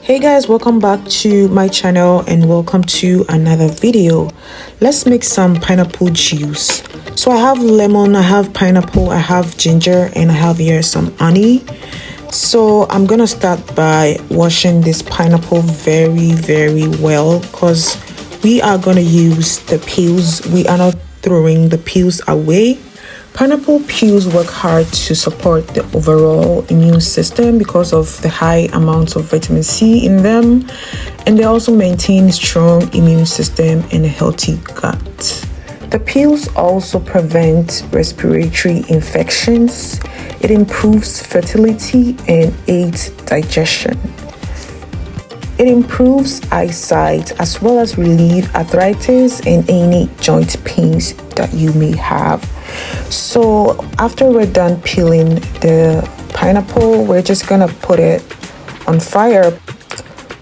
Hey guys, welcome back to my channel and welcome to another video. Let's make some pineapple juice. So I have lemon, I have pineapple, I have ginger, and I have here some honey. So I'm gonna start by washing this pineapple very well because we are gonna use the peels. We are not throwing the peels away. Pineapple peels work hard to support the overall immune system because of the high amounts of vitamin C in them, and they also maintain strong immune system and a healthy gut. The peels also prevent respiratory infections. It improves fertility and aids digestion. It improves eyesight as well as relieve arthritis and any joint pains that you may have. So after we're done peeling the pineapple, we're just gonna put it on fire,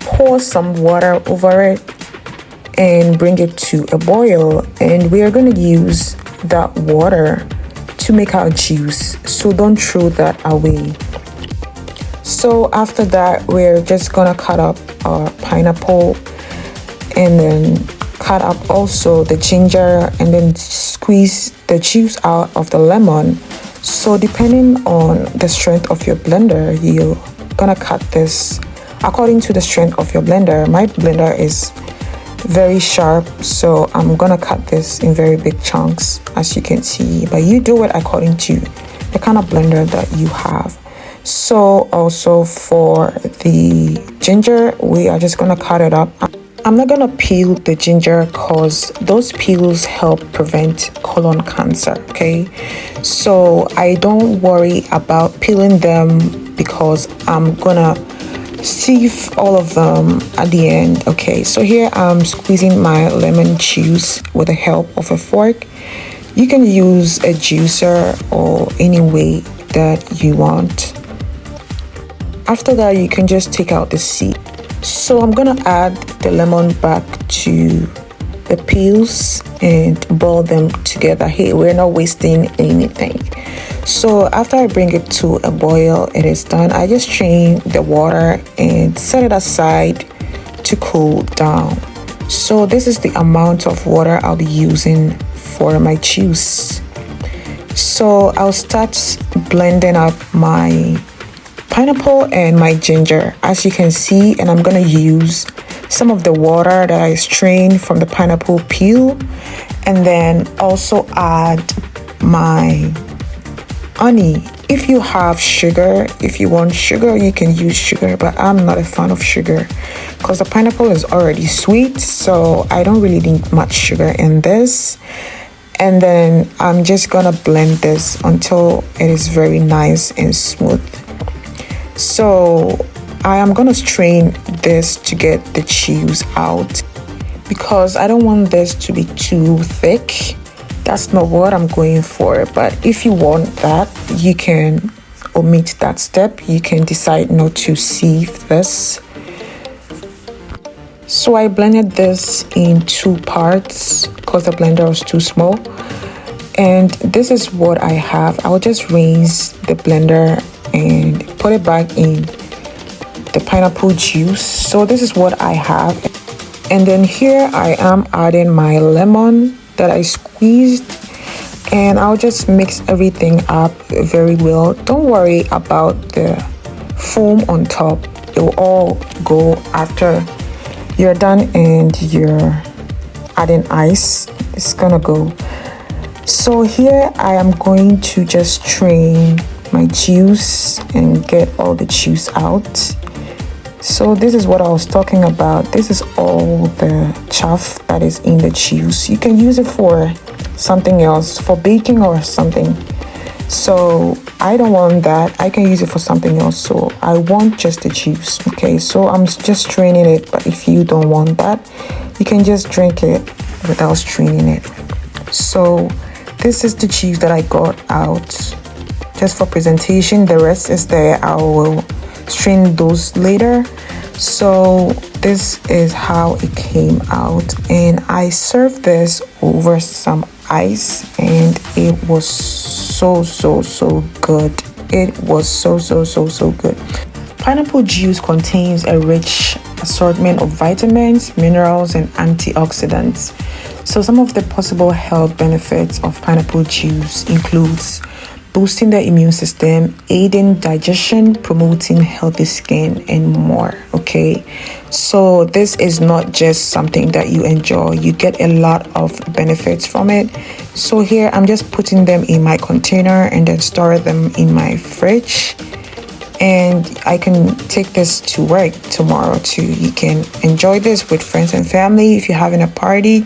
pour some water over it, and bring it to a boil. And we are gonna use that water to make our juice, so don't throw that away. So after that, we're just gonna cut up our pineapple and then cut up also the ginger and then squeeze the juice out of the lemon. So depending on the strength of your blender, you're gonna cut this according to the strength of your blender. My blender is very sharp, so I'm gonna cut this in very big chunks, as you can see, but you do it according to the kind of blender that you have. So also for the ginger, we are just gonna cut it up. I'm not gonna peel the ginger because those peels help prevent colon cancer, okay? So I don't worry about peeling them because I'm gonna sieve all of them at the end, okay? So here I'm squeezing my lemon juice with the help of a fork. You can use a juicer or any way that you want. After that, you can just take out the seed. So I'm gonna add the lemon back to the peels and boil them together. Hey, we're not wasting anything. So after I bring it to a boil, it is done. I just strain the water and set it aside to cool down. So this is the amount of water I'll be using for my juice. So I'll start blending up my pineapple and my ginger, as you can see, and I'm gonna use some of the water that I strained from the pineapple peel and then also add my honey. If you have sugar, if you want sugar, you can use sugar, but I'm not a fan of sugar because the pineapple is already sweet, so I don't really need much sugar in this. And then I'm just gonna blend this until it is very nice and smooth. So I am gonna strain this to get the juice out because I don't want this to be too thick. That's not what I'm going for, but if you want that, you can omit that step. You can decide not to sieve this. So I blended this in two parts because the blender was too small, and this is what I have. I'll just rinse the blender and put it back in the pineapple juice. So this is what I have, and then here I am adding my lemon that I squeezed, and I'll just mix everything up very well. Don't worry about the foam on top, it will all go after you're done and you're adding ice. It's gonna go. So here I am going to just strain my juice and get all the juice out. So this is what I was talking about. This is all the chaff that is in the juice. You can use it for something else, for baking or something. So I don't want that. I can use it for something else. So I want just the juice. Okay, so I'm just straining it. But if you don't want that, you can just drink it without straining it. So this is the juice that I got out just for presentation. The rest is there. I will strain those later. So this is how it came out, and I served this over some ice, and it was so good. It was so good. Pineapple juice contains a rich assortment of vitamins, minerals, and antioxidants. So some of the possible health benefits of pineapple juice includes boosting the immune system, aiding digestion, promoting healthy skin, and more. Okay, so this is not just something that you enjoy, you get a lot of benefits from it. So here I'm just putting them in my container and then store them in my fridge, and I can take this to work tomorrow too. You can enjoy this with friends and family. If you're having a party,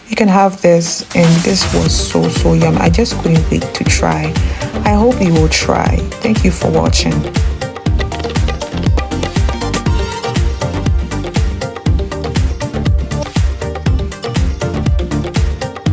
you can have this, and this was so yum. I just couldn't wait to try. I hope you will try. Thank you for watching.